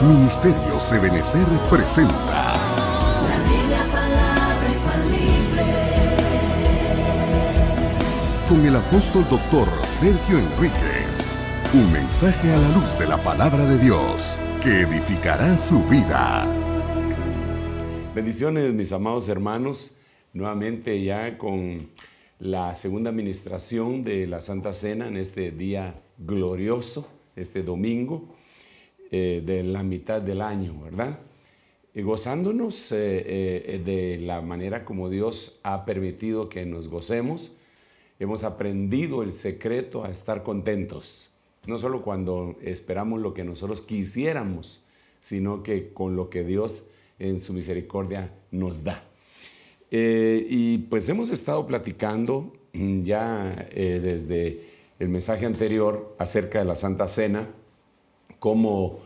Ministerios Ebenecer presenta La Biblia, palabra infalible. con el apóstol doctor Sergio Enríquez. Un mensaje a la luz de la palabra de Dios que edificará su vida. Bendiciones, mis amados hermanos, nuevamente ya con la segunda administración de la Santa Cena en este día glorioso, este domingo de la mitad del año, ¿verdad? Gozándonos de la manera como Dios ha permitido que nos gocemos. Hemos aprendido el secreto a estar contentos, no solo cuando esperamos lo que nosotros quisiéramos, sino que con lo que Dios en su misericordia nos da. Y pues hemos estado platicando ya desde el mensaje anterior acerca de la Santa Cena, cómo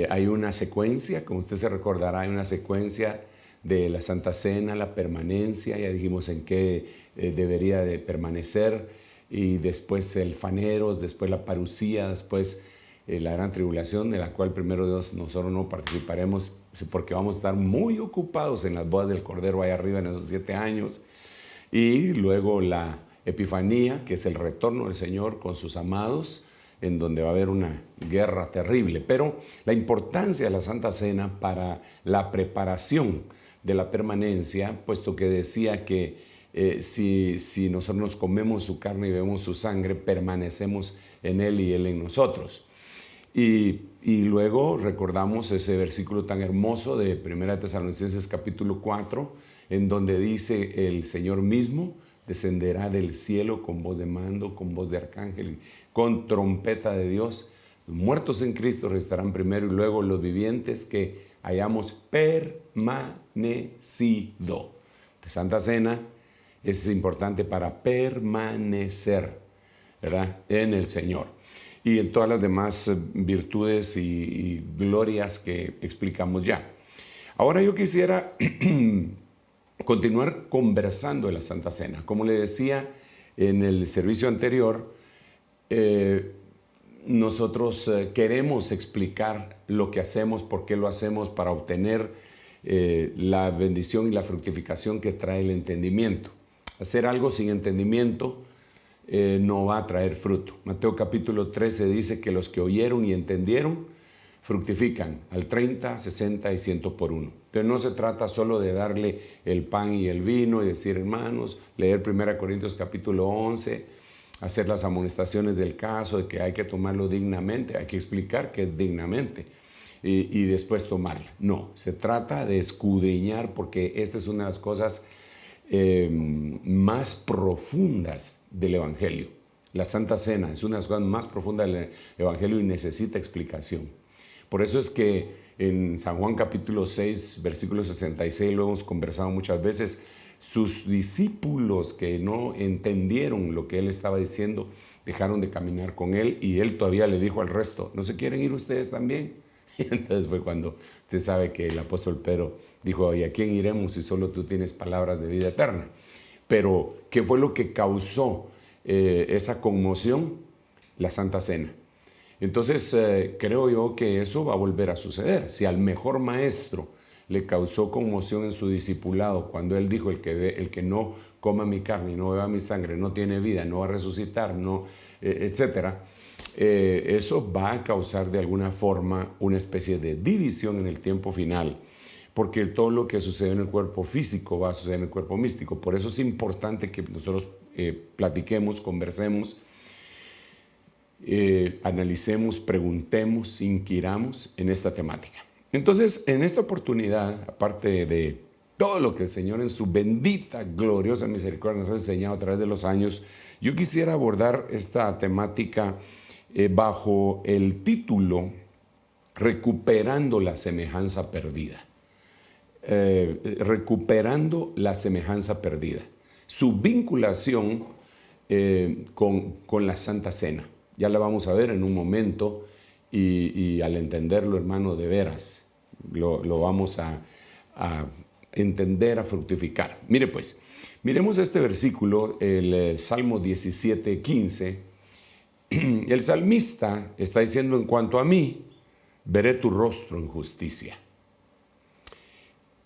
hay una secuencia, como usted se recordará, hay una secuencia de la Santa Cena, la permanencia, ya dijimos en qué debería de permanecer, y después el faneros, después la parucía, después la gran tribulación, de la cual primero Dios nosotros no participaremos porque vamos a estar muy ocupados en las bodas del Cordero allá arriba en esos 7 años, y luego la Epifanía, que es el retorno del Señor con sus amados, en donde va a haber una guerra terrible. Pero la importancia de la Santa Cena para la preparación de la permanencia, puesto que decía que si nosotros nos comemos su carne y bebemos su sangre, permanecemos en Él y Él en nosotros. Y luego recordamos ese versículo tan hermoso de 1 Tesalonicenses capítulo 4, en donde dice el Señor mismo descenderá del cielo con voz de mando, con voz de arcángel, con trompeta de Dios. Los muertos en Cristo restarán primero y luego los vivientes que hayamos permanecido. La Santa Cena es importante para permanecer, ¿verdad?, en el Señor. Y en todas las demás virtudes y glorias que explicamos ya. Ahora yo quisiera continuar conversando de la Santa Cena. Como le decía en el servicio anterior, nosotros queremos explicar lo que hacemos, por qué lo hacemos, para obtener la bendición y la fructificación que trae el entendimiento. Hacer algo sin entendimiento no va a traer fruto. Mateo capítulo 13 dice que los que oyeron y entendieron fructifican al 30, 60 y 100 por uno. Entonces no se trata solo de darle el pan y el vino y decir, hermanos, leer 1 Corintios capítulo 11, hacer las amonestaciones del caso de que hay que tomarlo dignamente, hay que explicar qué es dignamente y después tomarla. No, se trata de escudriñar, porque esta es una de las cosas más profundas del Evangelio. La Santa Cena es una de las cosas más profundas del Evangelio y necesita explicación. Por eso es que en San Juan capítulo 6, versículo 66, lo hemos conversado muchas veces, sus discípulos que no entendieron lo que él estaba diciendo, dejaron de caminar con él, y él todavía le dijo al resto, ¿no se quieren ir ustedes también? Y entonces fue cuando usted sabe que el apóstol Pedro dijo, ¿y a quién iremos si solo tú tienes palabras de vida eterna? Pero, ¿qué fue lo que causó esa conmoción? La Santa Cena. Entonces, creo yo que eso va a volver a suceder. Si al mejor maestro le causó conmoción en su discipulado cuando él dijo, el que no coma mi carne y no beba mi sangre no tiene vida, no va a resucitar, no, etcétera, eso va a causar de alguna forma una especie de división en el tiempo final, porque todo lo que sucede en el cuerpo físico va a suceder en el cuerpo místico. Por eso es importante que nosotros platiquemos, conversemos, analicemos, preguntemos, inquiramos en esta temática. Entonces, en esta oportunidad, aparte de todo lo que el Señor en su bendita, gloriosa misericordia nos ha enseñado a través de los años, yo quisiera abordar esta temática bajo el título Recuperando la semejanza perdida. Recuperando la semejanza perdida. Su vinculación con la Santa Cena. Ya la vamos a ver en un momento y al entenderlo, hermano, de veras, lo vamos a entender, a fructificar. Mire pues, miremos este versículo, el Salmo 17, 15. El salmista está diciendo, en cuanto a mí, veré tu rostro en justicia.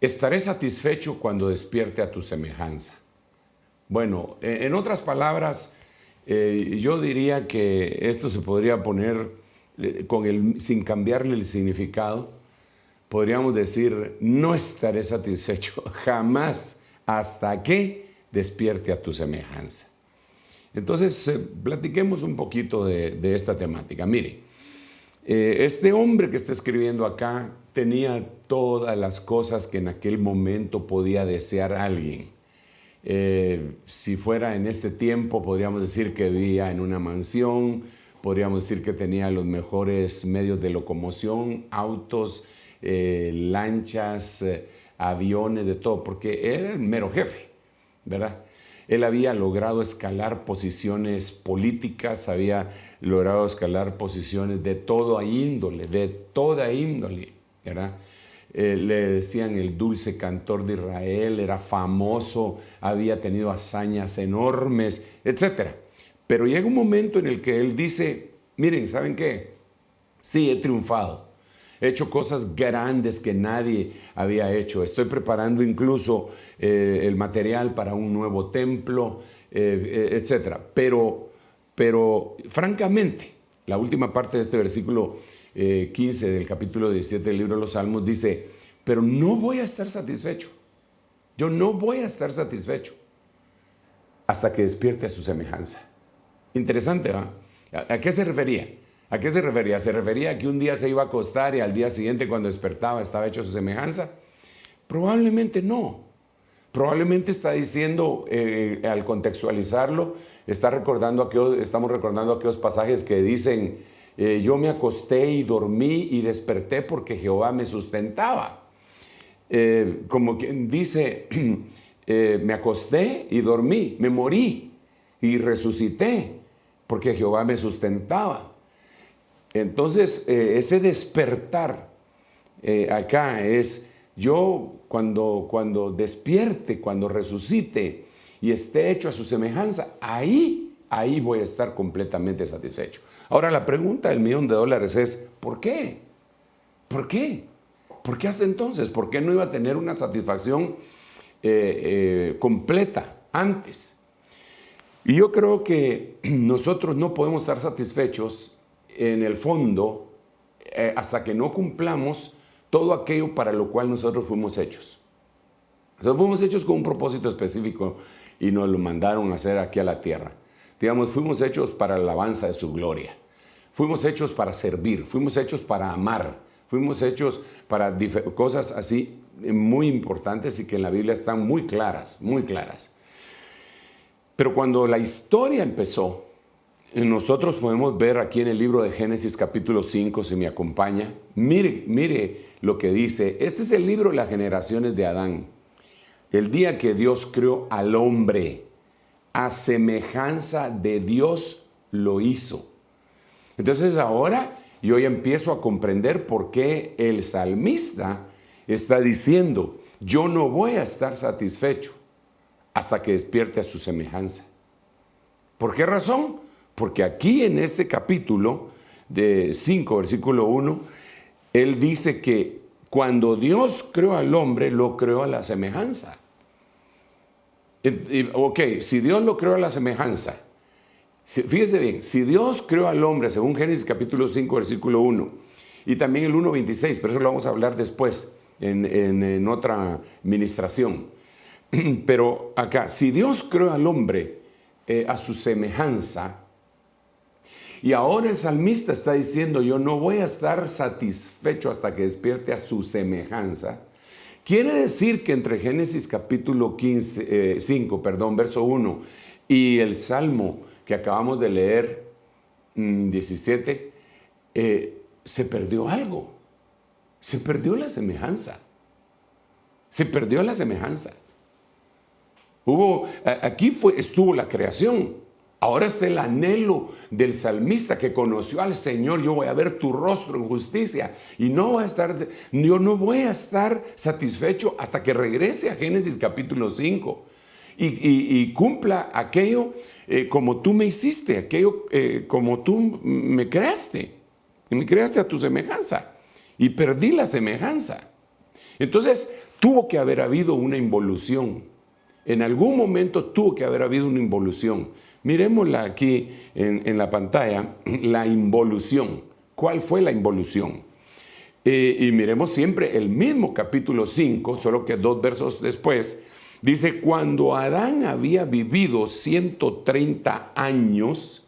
Estaré satisfecho cuando despierte a tu semejanza. Bueno, en otras palabras, yo diría que esto se podría poner sin cambiarle el significado. Podríamos decir, no estaré satisfecho jamás hasta que despierte a tu semejanza. Entonces, platiquemos un poquito de esta temática. Mire, este hombre que está escribiendo acá tenía todas las cosas que en aquel momento podía desear alguien. Si fuera en este tiempo, podríamos decir que vivía en una mansión, podríamos decir que tenía los mejores medios de locomoción, autos, lanchas, aviones, de todo, porque era el mero jefe, ¿verdad? Él había logrado escalar posiciones políticas, había logrado escalar posiciones de toda índole, ¿verdad? Le decían el dulce cantor de Israel, era famoso, había tenido hazañas enormes, etc. Pero llega un momento en el que él dice, miren, ¿saben qué? Sí, he triunfado, he hecho cosas grandes que nadie había hecho, estoy preparando incluso el material para un nuevo templo, etc. Pero francamente, la última parte de este versículo 15 del capítulo 17 del libro de los Salmos dice, pero no voy a estar satisfecho. Yo no voy a estar satisfecho hasta que despierte a su semejanza. Interesante, ¿va? ¿A qué se refería? ¿A qué se refería? ¿Se refería a que un día se iba a acostar y al día siguiente cuando despertaba estaba hecho a su semejanza? Probablemente no. Probablemente está diciendo, al contextualizarlo, estamos recordando aquellos pasajes que dicen, yo me acosté y dormí y desperté porque Jehová me sustentaba. Como quien dice, me acosté y dormí, me morí y resucité porque Jehová me sustentaba. Entonces, ese despertar acá es yo cuando despierte, cuando resucite y esté hecho a su semejanza, ahí voy a estar completamente satisfecho. Ahora la pregunta del $1,000,000 es, ¿por qué? ¿Por qué? ¿Por qué hasta entonces? ¿Por qué no iba a tener una satisfacción completa antes? Y yo creo que nosotros no podemos estar satisfechos en el fondo hasta que no cumplamos todo aquello para lo cual nosotros fuimos hechos. Nosotros fuimos hechos con un propósito específico y nos lo mandaron a hacer aquí a la tierra. Digamos, fuimos hechos para la alabanza de su gloria. Fuimos hechos para servir, fuimos hechos para amar, fuimos hechos para cosas así muy importantes y que en la Biblia están muy claras, muy claras. Pero cuando la historia empezó, nosotros podemos ver aquí en el libro de Génesis capítulo 5, si me acompaña, mire lo que dice. Este es el libro de las generaciones de Adán. El día que Dios creó al hombre, a semejanza de Dios lo hizo. Entonces ahora yo ya empiezo a comprender por qué el salmista está diciendo, yo no voy a estar satisfecho hasta que despierte a su semejanza. ¿Por qué razón? Porque aquí en este capítulo de 5, versículo 1, él dice que cuando Dios creó al hombre, lo creó a la semejanza. Ok, si Dios lo creó a la semejanza, fíjese bien, si Dios creó al hombre, según Génesis capítulo 5, versículo 1, y también el 1:26, pero eso lo vamos a hablar después en otra ministración. Pero acá, si Dios creó al hombre a su semejanza, y ahora el salmista está diciendo, yo no voy a estar satisfecho hasta que despierte a su semejanza, quiere decir que entre Génesis capítulo 5, verso 1, y el Salmo que acabamos de leer, 17, se perdió algo. Se perdió la semejanza. Se perdió la semejanza. Aquí estuvo la creación. Ahora está el anhelo del salmista que conoció al Señor. Yo voy a ver tu rostro en justicia y yo no voy a estar satisfecho hasta que regrese a Génesis capítulo 5 y cumpla aquello como tú me hiciste, aquello como tú me creaste a tu semejanza. y perdí la semejanza. Entonces, tuvo que haber habido una involución. En algún momento tuvo que haber habido una involución. Miremosla aquí en la pantalla, la involución. ¿Cuál fue la involución? Y miremos siempre el mismo capítulo 5, solo que 2 versos después. Dice, cuando Adán había vivido 130 años,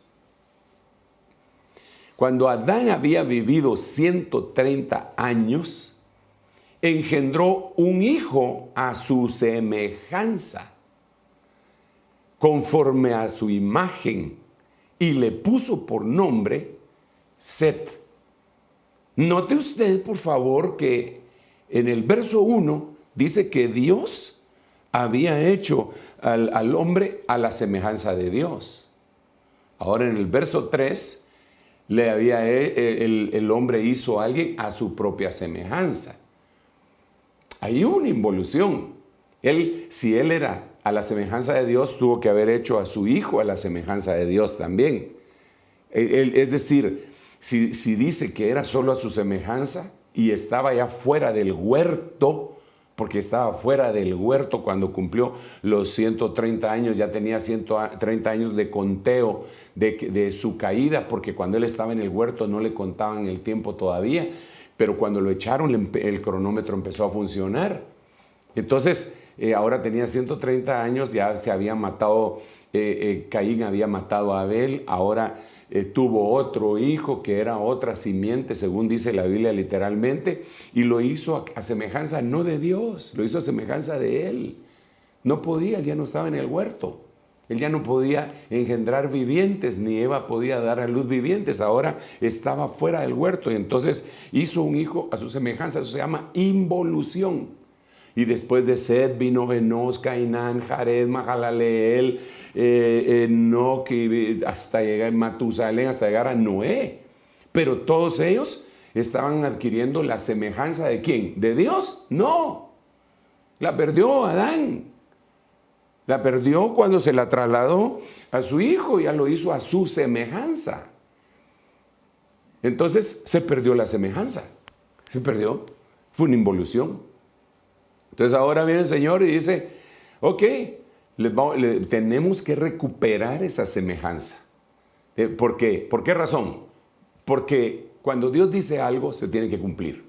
engendró un hijo a su semejanza, conforme a su imagen, y le puso por nombre Set. Note usted, por favor, que en el verso 1 dice que Dios había hecho al hombre a la semejanza de Dios. Ahora en el verso 3, el hombre hizo a alguien a su propia semejanza. Hay una involución. Si él era a la semejanza de Dios, tuvo que haber hecho a su hijo a la semejanza de Dios también. Es decir, si dice que era solo a su semejanza y estaba ya fuera del huerto, porque estaba fuera del huerto cuando cumplió los 130 años, ya tenía 130 años de conteo de su caída, porque cuando él estaba en el huerto no le contaban el tiempo todavía, pero cuando lo echaron el cronómetro empezó a funcionar. Entonces, ahora tenía 130 años, ya se había matado, Caín había matado a Abel, ahora tuvo otro hijo que era otra simiente, según dice la Biblia literalmente, y lo hizo a semejanza no de Dios, lo hizo a semejanza de él. No podía, él ya no estaba en el huerto, él ya no podía engendrar vivientes, ni Eva podía dar a luz vivientes, ahora estaba fuera del huerto, y entonces hizo un hijo a su semejanza. Eso se llama involución. Y después de Set vino Enos, Cainán, Jared, Mahalaleel, Enoc, hasta llegar a Matusalén, hasta llegar a Noé. Pero todos ellos estaban adquiriendo la semejanza ¿de quién? ¿De Dios? No. La perdió Adán. La perdió cuando se la trasladó a su hijo, ya lo hizo a su semejanza. Entonces se perdió la semejanza. Se perdió. Fue una involución. Entonces ahora viene el Señor y dice, ok, tenemos que recuperar esa semejanza. ¿Por qué? ¿Por qué razón? Porque cuando Dios dice algo, se tiene que cumplir.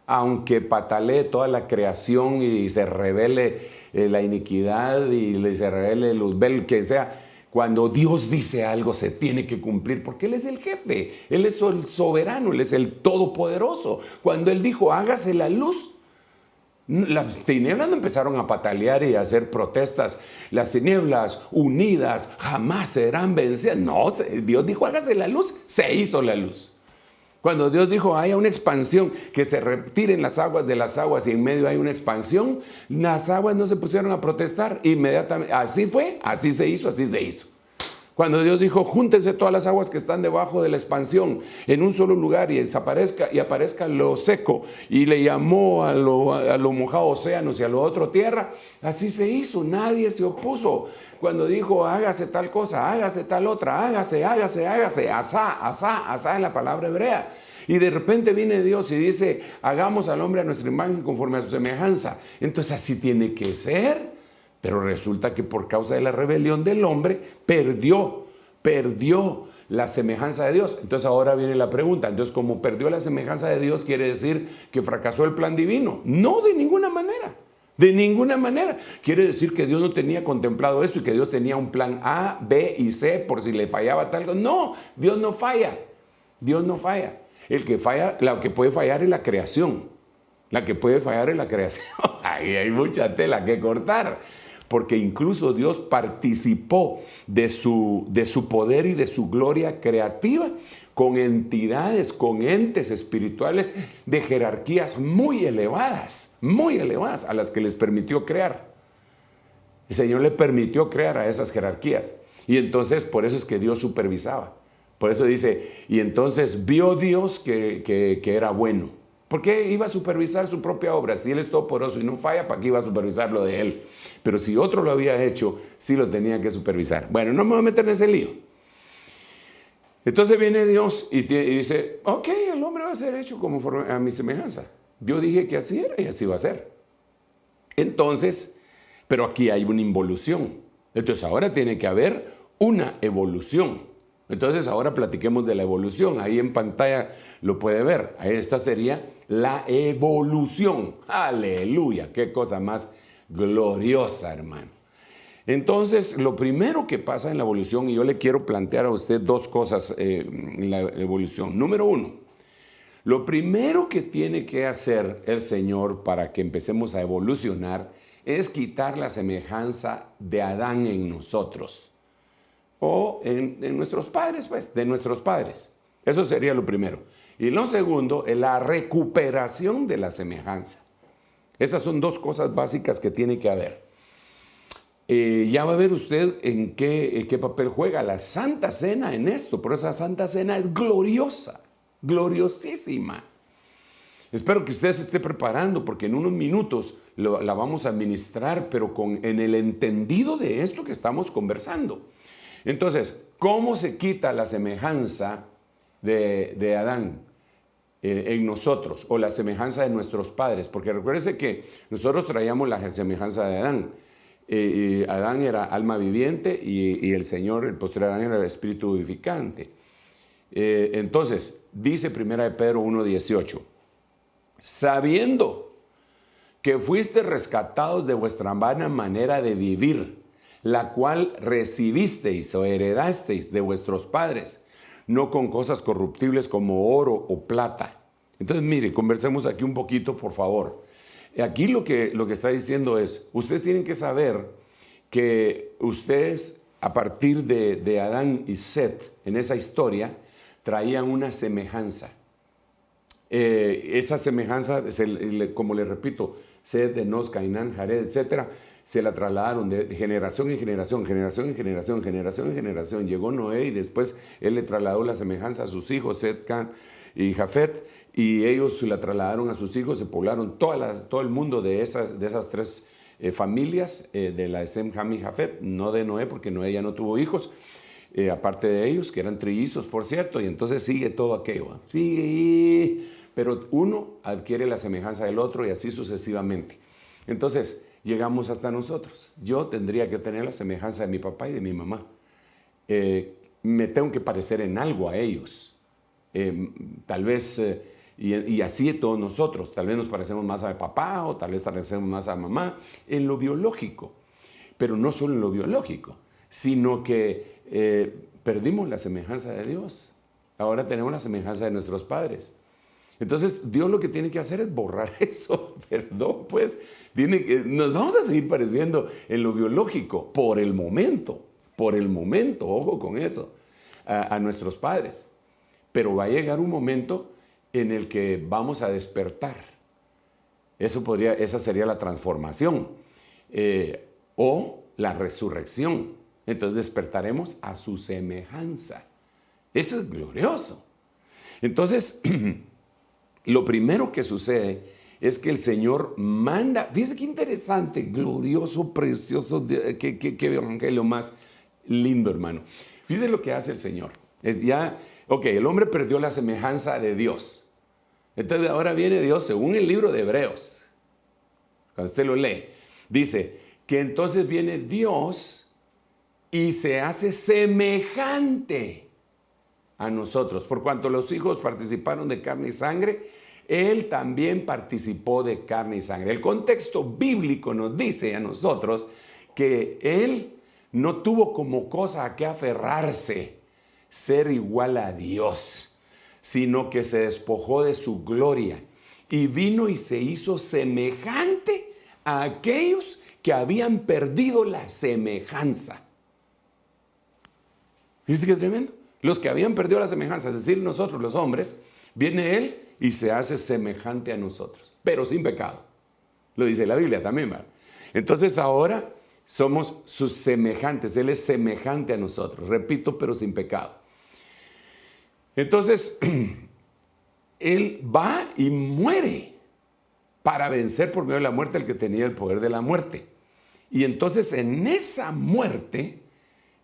Aunque patalee toda la creación y se revele la iniquidad y se revele Luzbel, que sea, cuando Dios dice algo, se tiene que cumplir, porque Él es el jefe, Él es el soberano, Él es el todopoderoso. Cuando Él dijo, hágase la luz, las tinieblas no empezaron a patalear y a hacer protestas. Las tinieblas unidas jamás serán vencidas. No, Dios dijo, hágase la luz, se hizo la luz. Cuando Dios dijo, haya una expansión, que se retiren las aguas de las aguas y en medio hay una expansión, las aguas no se pusieron a protestar. Inmediatamente, así fue, así se hizo, así se hizo. Cuando Dios dijo, júntense todas las aguas que están debajo de la expansión en un solo lugar y aparezca lo seco, y le llamó a lo mojado océanos y a lo otro tierra, así se hizo, nadie se opuso. Cuando dijo, hágase tal cosa, hágase tal otra, hágase, asá es la palabra hebrea. Y de repente viene Dios y dice, hagamos al hombre a nuestra imagen conforme a su semejanza. Entonces así tiene que ser. Pero resulta que por causa de la rebelión del hombre, perdió la semejanza de Dios. Entonces ahora viene la pregunta, entonces como perdió la semejanza de Dios, ¿quiere decir que fracasó el plan divino? No, de ninguna manera. De ninguna manera. Quiere decir que Dios no tenía contemplado esto y que Dios tenía un plan A, B y C por si le fallaba tal cosa. No, Dios no falla. Dios no falla. El que falla, la que puede fallar es la creación. La que puede fallar es la creación. Ahí hay mucha tela que cortar. Porque incluso Dios participó de su poder y de su gloria creativa con entidades, con entes espirituales de jerarquías muy elevadas a las que les permitió crear. El Señor le permitió crear a esas jerarquías. Y entonces, por eso es que Dios supervisaba. Por eso dice, y entonces vio Dios que era bueno. ¿Por qué iba a supervisar su propia obra? Si Él es todopoderoso y no falla, ¿para qué iba a supervisar lo de Él? Pero si otro lo había hecho, sí lo tenía que supervisar. Bueno, no me voy a meter en ese lío. Entonces viene Dios y dice, ok, el hombre va a ser hecho conforme a mi semejanza. Yo dije que así era y así va a ser. Entonces, pero aquí hay una involución. Entonces ahora tiene que haber una evolución. Entonces ahora platiquemos de la evolución. Ahí en pantalla lo puede ver. Esta sería la evolución. Aleluya, qué cosa más gloriosa, hermano. Entonces, lo primero que pasa en la evolución, y yo le quiero plantear a usted dos cosas en la evolución. Número uno, lo primero que tiene que hacer el Señor para que empecemos a evolucionar es quitar la semejanza de Adán en nosotros. O en nuestros padres, pues, de nuestros padres. Eso sería lo primero. Y lo segundo es la recuperación de la semejanza. Esas son dos cosas básicas que tiene que haber. Ya va a ver usted en qué papel juega la Santa Cena en esto. Pero esa Santa Cena es gloriosa, gloriosísima. Espero que usted se esté preparando porque en unos minutos la vamos a administrar, pero en el entendido de esto que estamos conversando. Entonces, ¿cómo se quita la semejanza de Adán en nosotros o la semejanza de nuestros padres? Porque recuérdese que nosotros traíamos la semejanza de Adán. Adán era alma viviente y el Señor, el posterior Adán, era el espíritu vivificante. Entonces, dice 1 Pedro 1:18, sabiendo que fuiste rescatados de vuestra vana manera de vivir, la cual recibisteis o heredasteis de vuestros padres, no con cosas corruptibles como oro o plata. Entonces, mire, conversemos aquí un poquito, por favor. Aquí lo que está diciendo es, ustedes tienen que saber que ustedes, a partir de Adán y Set, en esa historia, traían una semejanza. Esa semejanza, como les repito, Set, Enos, Cainán, Jared, etc., se la trasladaron de generación en generación, generación en generación, generación en generación. Llegó Noé y después él le trasladó la semejanza a sus hijos, Set, Can y Jafet, y ellos la trasladaron a sus hijos, se poblaron todo el mundo de esas tres familias, de la de Sem, Ham y Jafet, no de Noé, porque Noé ya no tuvo hijos, aparte de ellos, que eran trillizos, por cierto, y entonces sigue todo aquello, sigue, pero uno adquiere la semejanza del otro y así sucesivamente. Entonces, llegamos hasta nosotros. Yo tendría que tener la semejanza de mi papá y de mi mamá. Me tengo que parecer en algo a ellos. Tal vez, y así todos nosotros, tal vez nos parecemos más a papá o tal vez parecemos más a mamá, en lo biológico. Pero no solo en lo biológico, sino que perdimos la semejanza de Dios. Ahora tenemos la semejanza de nuestros padres. Entonces, Dios lo que tiene que hacer es borrar eso, perdón, pues, nos vamos a seguir pareciendo en lo biológico por el momento, ojo con eso, a nuestros padres. Pero va a llegar un momento en el que vamos a despertar. Esa sería la transformación o la resurrección. Entonces despertaremos a su semejanza. Eso es glorioso. Entonces, lo primero que sucede es que el Señor manda, fíjense qué interesante, glorioso, precioso, qué evangelio más lindo, hermano. Fíjense lo que hace el Señor. El hombre perdió la semejanza de Dios. Entonces ahora viene Dios, según el libro de Hebreos, cuando usted lo lee, dice que entonces viene Dios y se hace semejante a nosotros. Por cuanto los hijos participaron de carne y sangre, Él también participó de carne y sangre. El contexto bíblico nos dice a nosotros que Él no tuvo como cosa a qué aferrarse ser igual a Dios, sino que se despojó de su gloria y vino y se hizo semejante a aquellos que habían perdido la semejanza. ¿Fíjense qué tremendo? Los que habían perdido la semejanza, es decir, nosotros los hombres, viene Él y se hace semejante a nosotros, pero sin pecado. Lo dice la Biblia también, ¿verdad? Entonces ahora somos sus semejantes, Él es semejante a nosotros, repito, pero sin pecado. Entonces, Él va y muere para vencer por medio de la muerte al que tenía el poder de la muerte. Y entonces en esa muerte,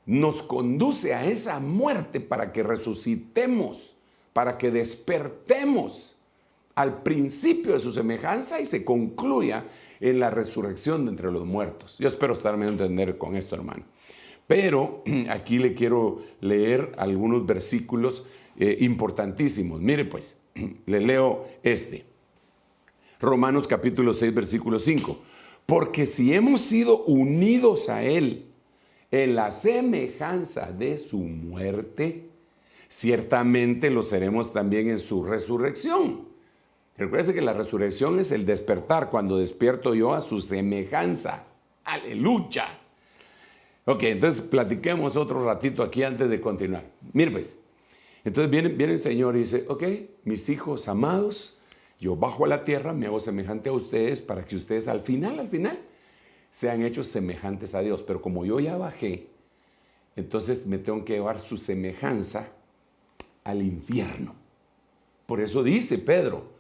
nos conduce a esa muerte para que resucitemos, para que despertemos al principio de su semejanza y se concluya en la resurrección de entre los muertos. Yo espero estarme a entender con esto, hermano. Pero aquí le quiero leer algunos versículos importantísimos. Mire pues, le leo Romanos capítulo 6, versículo 5. Porque si hemos sido unidos a Él en la semejanza de su muerte, ciertamente lo seremos también en su resurrección. Recuerde que la resurrección es el despertar, cuando despierto yo a su semejanza. ¡Aleluya! Ok, entonces platiquemos otro ratito aquí antes de continuar. Mire pues, entonces viene el Señor y dice, ok, mis hijos amados, yo bajo a la tierra, me hago semejante a ustedes para que ustedes al final, sean hechos semejantes a Dios. Pero como yo ya bajé, entonces me tengo que llevar su semejanza al infierno. Por eso dice Pedro,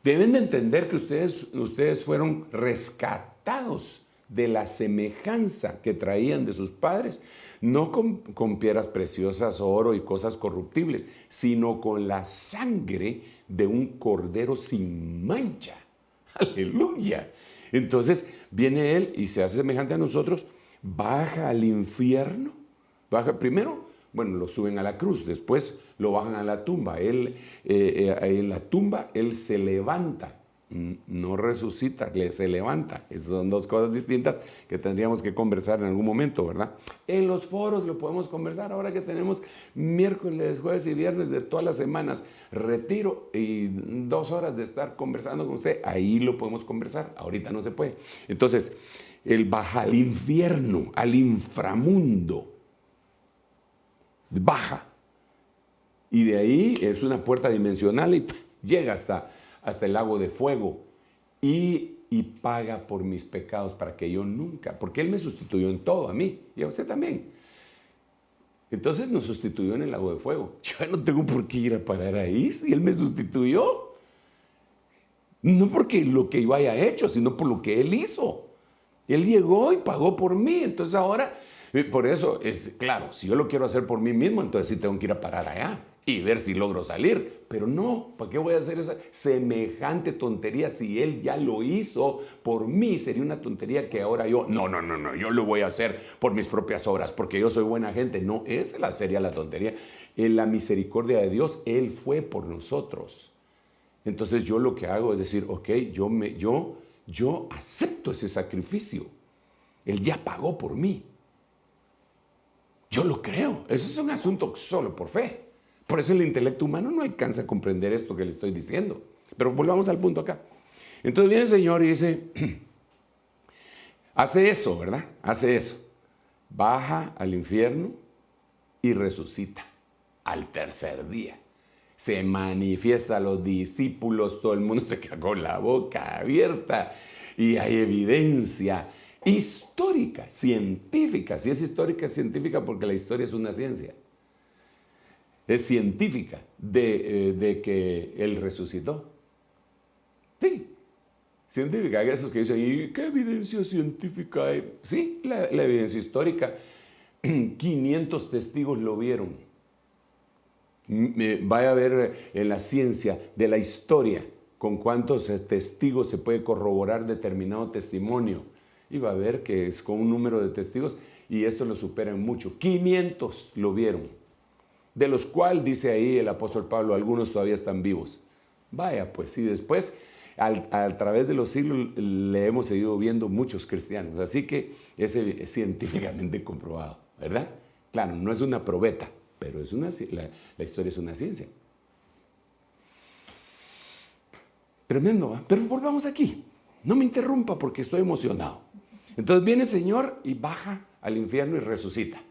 deben de entender que ustedes fueron rescatados de la semejanza que traían de sus padres, no con piedras preciosas, oro y cosas corruptibles, sino con la sangre de un cordero sin mancha. ¡Aleluya! Entonces viene Él y se hace semejante a nosotros, baja al infierno, baja primero, bueno, lo suben a la cruz, después lo bajan a la tumba. Él, en la tumba, Él se levanta. No resucita, se levanta. Esas son dos cosas distintas que tendríamos que conversar en algún momento, ¿verdad? En los foros lo podemos conversar ahora que tenemos miércoles, jueves y viernes de todas las semanas. Retiro y 2 horas de estar conversando con usted. Ahí lo podemos conversar. Ahorita no se puede. Entonces, Él baja al infierno, al inframundo. Baja. Y de ahí es una puerta dimensional y llega hasta el lago de fuego y paga por mis pecados para que yo nunca, porque Él me sustituyó en todo, a mí y a usted también. Entonces nos sustituyó en el lago de fuego. Yo no tengo por qué ir a parar ahí si Él me sustituyó. No porque lo que yo haya hecho, sino por lo que Él hizo. Él llegó y pagó por mí. Entonces ahora, por eso es claro, si yo lo quiero hacer por mí mismo, entonces sí tengo que ir a parar allá y ver si logro salir. Pero no, ¿para qué voy a hacer esa semejante tontería si Él ya lo hizo por mí? Sería una tontería que ahora yo yo lo voy a hacer por mis propias obras, porque yo soy buena gente. No, esa sería la tontería. En la misericordia de Dios, Él fue por nosotros. Entonces yo lo que hago es decir, ok, yo acepto ese sacrificio. Él ya pagó por mí. Yo lo creo. Eso es un asunto solo por fe. Por eso el intelecto humano no alcanza a comprender esto que le estoy diciendo. Pero volvamos al punto acá. Entonces viene el Señor y dice, hace eso, ¿verdad? Hace eso. Baja al infierno y resucita al tercer día. Se manifiesta a los discípulos, todo el mundo se queda con la boca abierta y hay evidencia histórica, científica. Sí es histórica, es científica porque la historia es una ciencia. Es científica de que Él resucitó. Sí, científica. Hay esos que dicen, ¿y qué evidencia científica hay? Sí, la evidencia histórica. 500 testigos lo vieron. Vaya a ver en la ciencia de la historia con cuántos testigos se puede corroborar determinado testimonio. Y va a ver que es con un número de testigos y esto lo supera en mucho. 500 lo vieron. De los cuales, dice ahí el apóstol Pablo, algunos todavía están vivos. Vaya, pues, y después, a través de los siglos, le hemos seguido viendo muchos cristianos. Así que es científicamente comprobado, ¿verdad? Claro, no es una probeta, pero la historia es una ciencia. Tremendo, ¿va? Pero volvamos aquí. No me interrumpa porque estoy emocionado. Entonces viene el Señor y baja al infierno y resucita.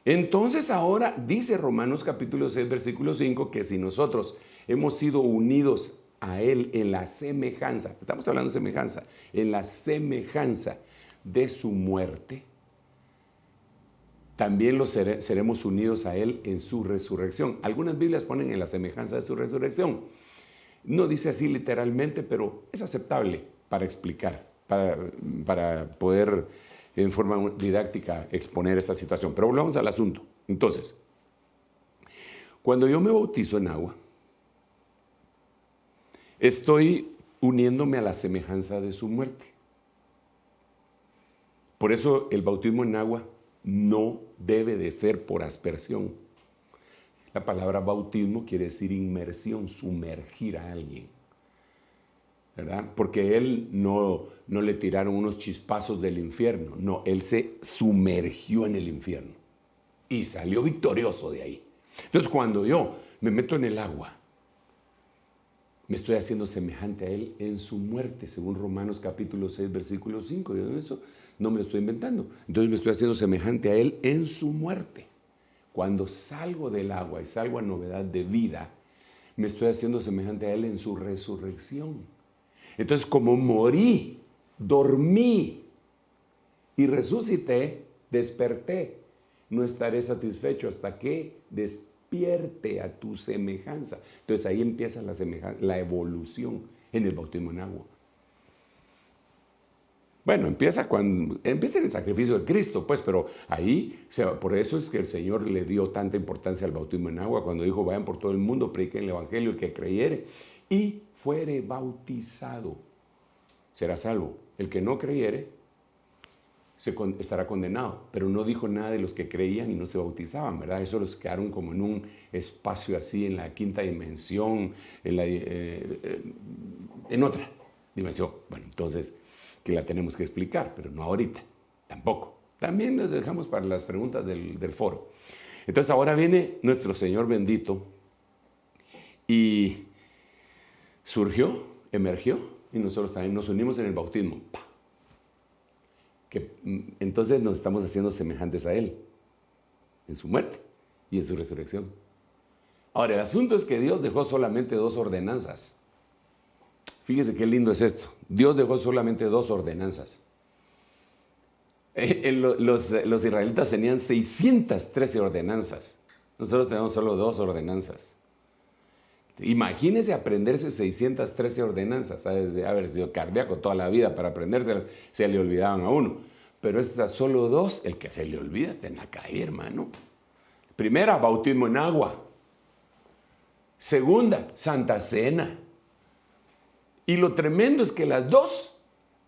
Entonces ahora dice Romanos capítulo 6, versículo 5, que si nosotros hemos sido unidos a Él en la semejanza, estamos hablando de semejanza, en la semejanza de su muerte, también seremos unidos a Él en su resurrección. Algunas Biblias ponen en la semejanza de su resurrección. No dice así literalmente, pero es aceptable para explicar, para poder en forma didáctica exponer esta situación. Pero volvamos al asunto. Entonces, cuando yo me bautizo en agua, estoy uniéndome a la semejanza de su muerte. Por eso el bautismo en agua no debe de ser por aspersión. La palabra bautismo quiere decir inmersión, sumergir a alguien, ¿verdad? Porque él no le tiraron unos chispazos del infierno, no, él se sumergió en el infierno y salió victorioso de ahí. Entonces, cuando yo me meto en el agua, me estoy haciendo semejante a él en su muerte, según Romanos capítulo 6, versículo 5. Yo eso no me lo estoy inventando. Entonces me estoy haciendo semejante a él en su muerte. Cuando salgo del agua y salgo a novedad de vida, me estoy haciendo semejante a él en su resurrección. Entonces, como morí, dormí y resucité, desperté, no estaré satisfecho hasta que despierte a tu semejanza. Entonces ahí empieza la evolución en el bautismo en agua. Bueno, empieza en el sacrificio de Cristo, pues, pero ahí, o sea, por eso es que el Señor le dio tanta importancia al bautismo en agua, cuando dijo, vayan por todo el mundo, prediquen el Evangelio, el que creyere y fuere bautizado, será salvo. El que no creyere, estará condenado, pero no dijo nada de los que creían y no se bautizaban, ¿verdad? Eso los quedaron como en un espacio así, en la quinta dimensión, en otra dimensión. Bueno, entonces, que la tenemos que explicar, pero no ahorita, tampoco. También nos dejamos para las preguntas del foro. Entonces ahora viene nuestro Señor bendito y surgió, emergió, y nosotros también nos unimos en el bautismo. Entonces nos estamos haciendo semejantes a Él, en su muerte y en su resurrección. Ahora, el asunto es que Dios dejó solamente 2 ordenanzas. Fíjese qué lindo es esto. Dios dejó solamente 2 ordenanzas. Los israelitas tenían 613 ordenanzas. Nosotros tenemos solo 2 ordenanzas. Imagínese aprenderse 613 ordenanzas. ¿Sabes? De haber sido cardíaco toda la vida para aprendérselas, se le olvidaban a uno. Pero estas solo 2, el que se le olvida, te la cae, hermano. Primera, bautismo en agua. Segunda, Santa Cena. Y lo tremendo es que las 2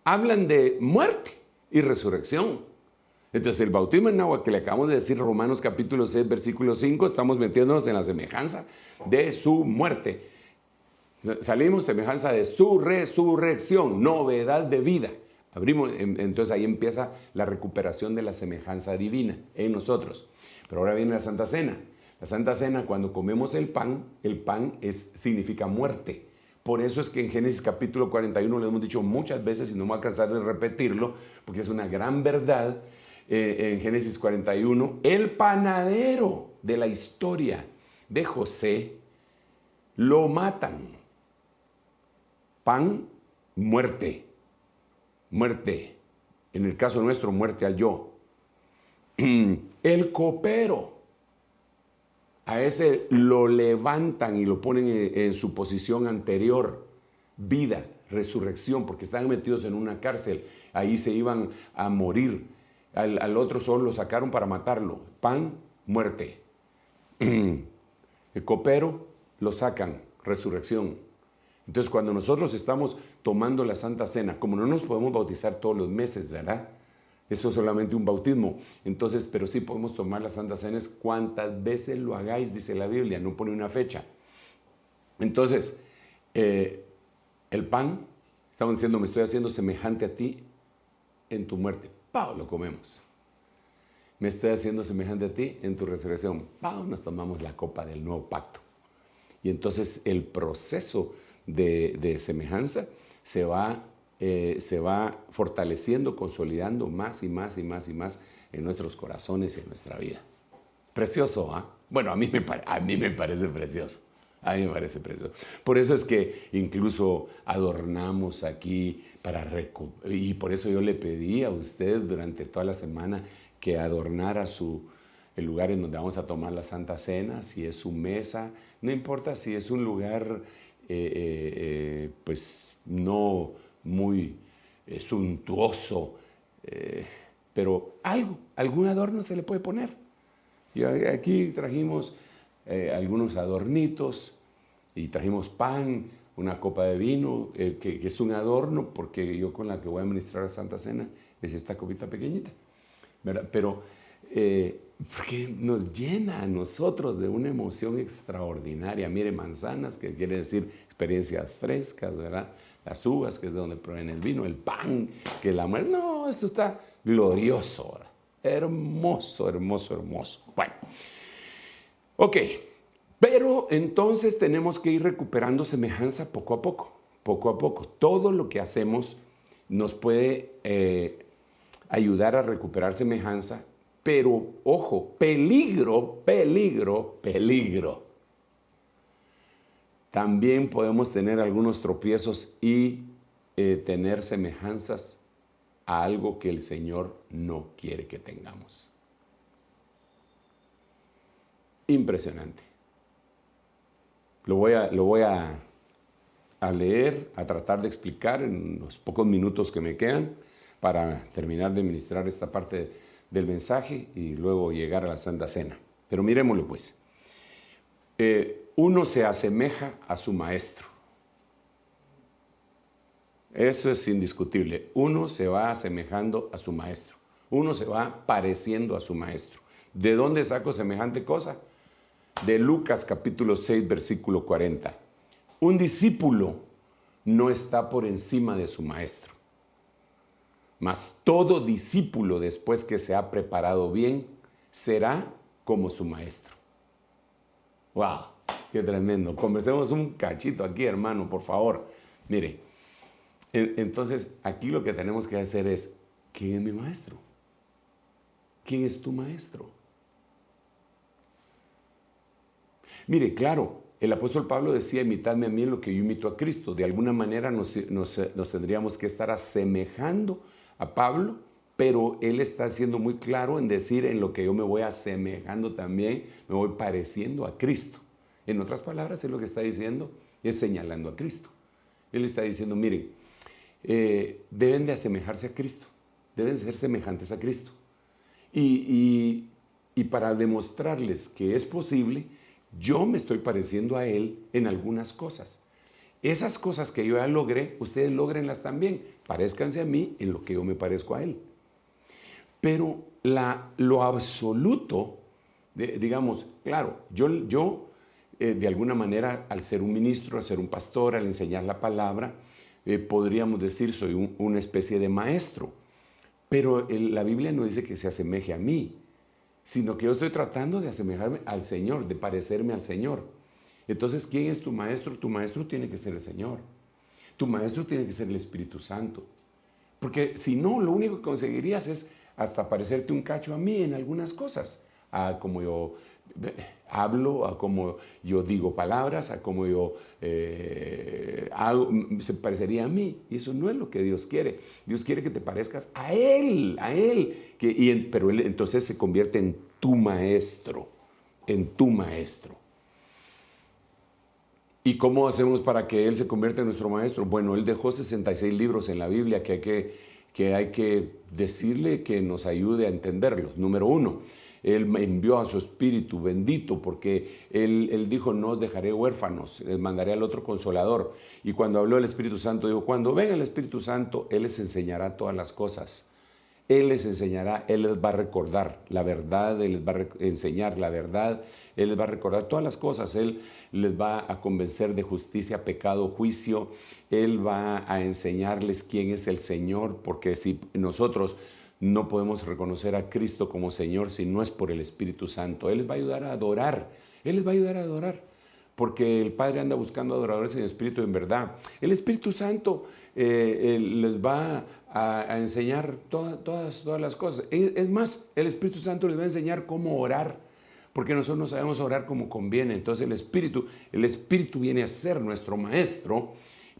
hablan de muerte y resurrección. Entonces el bautismo en agua que le acabamos de decir, Romanos capítulo 6, versículo 5, estamos metiéndonos en la semejanza de su muerte. Salimos semejanza de su resurrección, novedad de vida. Entonces ahí empieza la recuperación de la semejanza divina en nosotros. Pero ahora viene la Santa Cena. La Santa Cena, cuando comemos el pan significa muerte. Por eso es que en Génesis capítulo 41 lo hemos dicho muchas veces y no me voy a cansar de repetirlo, porque es una gran verdad. En Génesis 41, el panadero de la historia de José lo matan. Pan, muerte. Muerte. En el caso nuestro, muerte al yo. El copero. A ese lo levantan y lo ponen en su posición anterior. Vida, resurrección, porque estaban metidos en una cárcel. Ahí se iban a morir. Al otro solo lo sacaron para matarlo. Pan, muerte. El copero lo sacan, resurrección. Entonces, cuando nosotros estamos tomando la Santa Cena, como no nos podemos bautizar todos los meses, ¿verdad? Eso es solamente un bautismo. Entonces, pero sí podemos tomar la Santa Cena cuantas veces lo hagáis, dice la Biblia, no pone una fecha. Entonces, el pan, estamos diciendo, me estoy haciendo semejante a ti en tu muerte. ¡Pau! Lo comemos. Me estoy haciendo semejante a ti en tu resurrección. ¡Pau! Nos tomamos la copa del nuevo pacto. Y entonces el proceso de semejanza se va fortaleciendo, consolidando más y más y más y más en nuestros corazones y en nuestra vida. Precioso, ¿ah? Bueno, a mí me parece precioso. A mí me parece precioso. Por eso es que incluso adornamos aquí y por eso yo le pedí a usted durante toda la semana que adornara el lugar en donde vamos a tomar la Santa Cena, si es su mesa, no importa si es un lugar pues no muy suntuoso, pero algún adorno se le puede poner. Y aquí trajimos algunos adornitos y trajimos pan, una copa de vino, que es un adorno, porque yo con la que voy a ministrar la Santa Cena es esta copita pequeñita, ¿verdad? Pero porque nos llena a nosotros de una emoción extraordinaria. Mire, manzanas, que quiere decir experiencias frescas, ¿verdad? Las uvas, que es de donde proviene el vino, el pan, que la muerte. No, esto está glorioso, ¿verdad? Hermoso, hermoso, hermoso. Bueno, ok. Pero entonces tenemos que ir recuperando semejanza poco a poco, poco a poco. Todo lo que hacemos nos puede ayudar a recuperar semejanza, pero ojo, peligro, peligro, peligro. También podemos tener algunos tropiezos y tener semejanzas a algo que el Señor no quiere que tengamos. Impresionante. Lo voy a leer, a tratar de explicar en los pocos minutos que me quedan para terminar de ministrar esta parte del mensaje y luego llegar a la Santa Cena. Pero miremoslo pues. Uno se asemeja a su maestro. Eso es indiscutible. Uno se va asemejando a su maestro. Uno se va pareciendo a su maestro. ¿De dónde saco semejante cosa? De Lucas capítulo 6, versículo 40. Un discípulo no está por encima de su maestro, mas todo discípulo, después que se ha preparado bien, será como su maestro. ¡Wow! ¡Qué tremendo! Conversemos un cachito aquí, hermano, por favor. Mire, entonces aquí lo que tenemos que hacer es, ¿quién es mi maestro? ¿Quién es tu maestro? Mire, claro, el apóstol Pablo decía, imitadme a mí en lo que yo imito a Cristo. De alguna manera nos tendríamos que estar asemejando a Pablo, pero él está siendo muy claro en decir, en lo que yo me voy asemejando también, me voy pareciendo a Cristo. En otras palabras, él lo que está diciendo es señalando a Cristo. Él está diciendo, miren, deben de asemejarse a Cristo, deben ser semejantes a Cristo. Y para demostrarles que es posible, yo me estoy pareciendo a Él en algunas cosas. Esas cosas que yo ya logré, ustedes lógrenlas también. Parezcanse a mí en lo que yo me parezco a Él. Pero lo absoluto, digamos, claro, yo de alguna manera, al ser un ministro, al ser un pastor, al enseñar la palabra, podríamos decir, soy una especie de maestro. Pero la Biblia no dice que se asemeje a mí, sino que yo estoy tratando de asemejarme al Señor, de parecerme al Señor. Entonces, ¿quién es tu maestro? Tu maestro tiene que ser el Señor. Tu maestro tiene que ser el Espíritu Santo. Porque si no, lo único que conseguirías es hasta parecerte un cacho a mí en algunas cosas. A como yo hablo, a como yo digo palabras, a como yo hago, se parecería a mí. Y eso no es lo que Dios quiere. Dios quiere que te parezcas a Él, pero Él entonces se convierte en tu maestro, en tu maestro. ¿Y cómo hacemos para que Él se convierta en nuestro maestro? Bueno, Él dejó 66 libros en la Biblia que hay que decirle que nos ayude a entenderlos. Número 1, Él envió a su Espíritu bendito porque Él dijo, no os dejaré huérfanos, les mandaré al otro Consolador. Y cuando habló del Espíritu Santo, dijo, cuando venga el Espíritu Santo, Él les enseñará todas las cosas. Él les enseñará, Él les va a recordar la verdad, Él les va a enseñar la verdad, Él les va a recordar todas las cosas, Él les va a convencer de justicia, pecado, juicio, Él va a enseñarles quién es el Señor, porque si nosotros no podemos reconocer a Cristo como Señor si no es por el Espíritu Santo, Él les va a ayudar a adorar, Él les va a ayudar a adorar, porque el Padre anda buscando adoradores en espíritu y en verdad. El Espíritu Santo les va a enseñar todas las cosas. Es más, el Espíritu Santo les va a enseñar cómo orar, porque nosotros no sabemos orar como conviene. Entonces el Espíritu viene a ser nuestro maestro,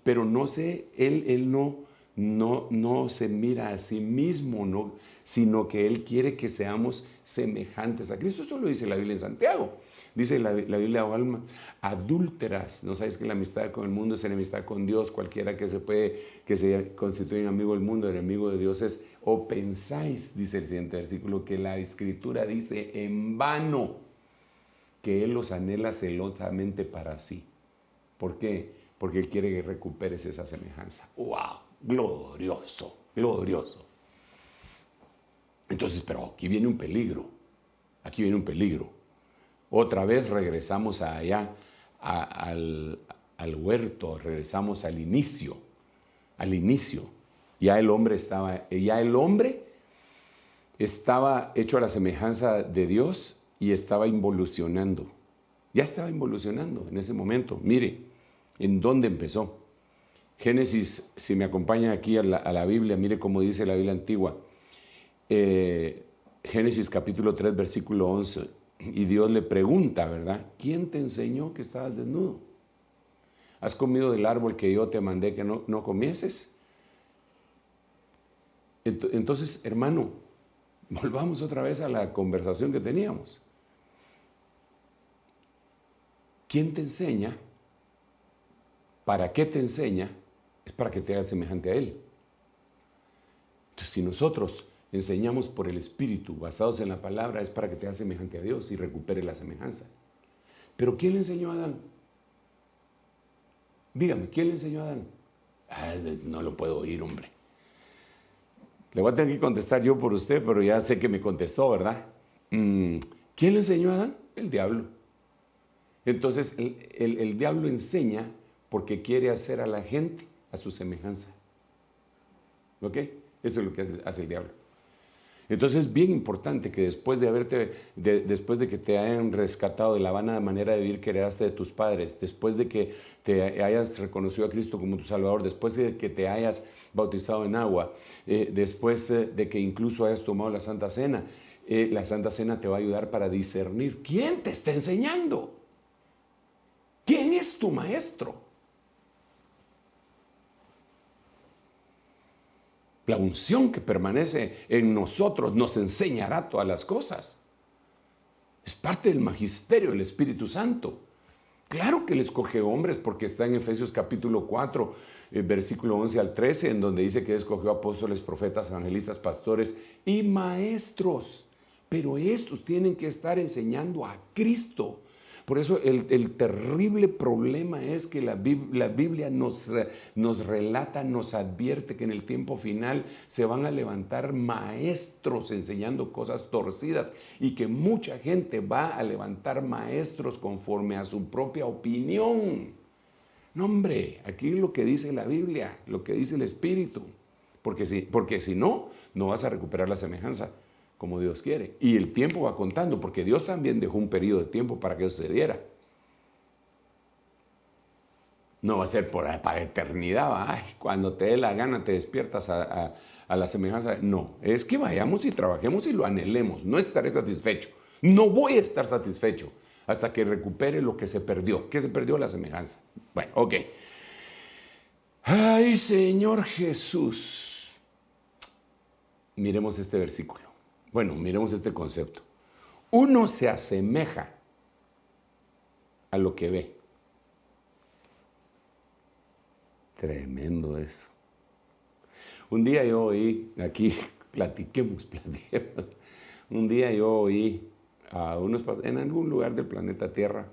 pero Él no se mira a sí mismo, sino que Él quiere que seamos semejantes a Cristo. Eso lo dice la Biblia en Santiago. Dice la Biblia, oh alma, adúlteras. ¿No sabes que la amistad con el mundo es enemistad con Dios? Cualquiera que se constituye amigo del mundo, enemigo de Dios es. O pensáis, dice el siguiente versículo, que la Escritura dice en vano que Él los anhela celosamente para sí. ¿Por qué? Porque Él quiere que recuperes esa semejanza. ¡Wow! Glorioso, glorioso. Entonces, pero aquí viene un peligro. Aquí viene un peligro. Otra vez regresamos allá al huerto, regresamos al inicio. Al inicio. Ya el hombre estaba hecho a la semejanza de Dios y estaba involucionando. Ya estaba involucionando en ese momento. Mire, ¿en dónde empezó? Génesis, si me acompaña aquí a la Biblia, mire cómo dice la Biblia antigua. Génesis capítulo 3, versículo 11. Y Dios le pregunta, ¿verdad? ¿Quién te enseñó que estabas desnudo? ¿Has comido del árbol que yo te mandé que no comieses? Entonces, hermano, volvamos otra vez a la conversación que teníamos. ¿Quién te enseña? ¿Para qué te enseña? Es para que te hagas semejante a Él. Entonces, si nosotros enseñamos por el Espíritu, basados en la palabra, es para que te hagas semejante a Dios y recupere la semejanza. Pero ¿quién le enseñó a Adán? Dígame, ¿quién le enseñó a Adán? No lo puedo oír, hombre. Le voy a tener que contestar yo por usted, pero ya sé que me contestó, ¿verdad? ¿Quién le enseñó a Adán? El diablo. Entonces, el diablo enseña porque quiere hacer a la gente a su semejanza. ¿Ok? Eso es lo que hace el diablo. Entonces es bien importante que después de que te hayan rescatado de la vana manera de vivir que heredaste de tus padres, después de que te hayas reconocido a Cristo como tu Salvador, después de que te hayas bautizado en agua, después de que incluso hayas tomado la Santa Cena te va a ayudar para discernir quién te está enseñando. ¿Quién es tu maestro? La unción que permanece en nosotros nos enseñará todas las cosas. Es parte del magisterio del Espíritu Santo. Claro que Él escoge hombres porque está en Efesios capítulo 4, versículo 11 al 13, en donde dice que escogió apóstoles, profetas, evangelistas, pastores y maestros. Pero estos tienen que estar enseñando a Cristo. Por eso el terrible problema es que la Biblia nos relata, nos advierte que en el tiempo final se van a levantar maestros enseñando cosas torcidas y que mucha gente va a levantar maestros conforme a su propia opinión. No, hombre, aquí es lo que dice la Biblia, lo que dice el Espíritu. Porque si no, no vas a recuperar la semejanza como Dios quiere. Y el tiempo va contando, porque Dios también dejó un periodo de tiempo para que eso se diera. No va a ser para eternidad. Ay, cuando te dé la gana te despiertas a la semejanza. No, es que vayamos y trabajemos y lo anhelemos. No estaré satisfecho. No voy a estar satisfecho hasta que recupere lo que se perdió. ¿Qué se perdió? La semejanza. Bueno, ok. Ay, Señor Jesús. Miremos este versículo. Bueno, miremos este concepto. Uno se asemeja a lo que ve. Tremendo eso. Un día yo oí, aquí platiquemos. Un día yo oí a en algún lugar del planeta Tierra,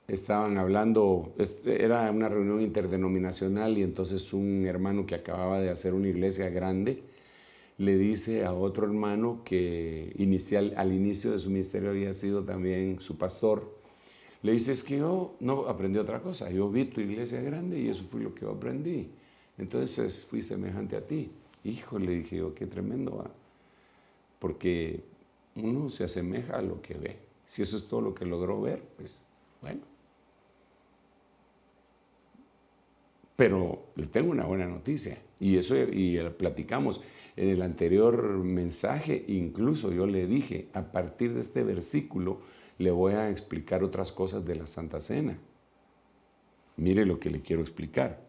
estaban hablando, era una reunión interdenominacional y entonces un hermano que acababa de hacer una iglesia grande le dice a otro hermano que al inicio de su ministerio había sido también su pastor, le dice, es que yo no aprendí otra cosa, yo vi tu iglesia grande y eso fue lo que yo aprendí, entonces fui semejante a ti. Hijo, le dije yo, qué tremendo, ¿va? Porque uno se asemeja a lo que ve. Si eso es todo lo que logró ver, pues bueno. Pero le tengo una buena noticia, y platicamos en el anterior mensaje, incluso yo le dije, a partir de este versículo le voy a explicar otras cosas de la Santa Cena. Mire lo que le quiero explicar.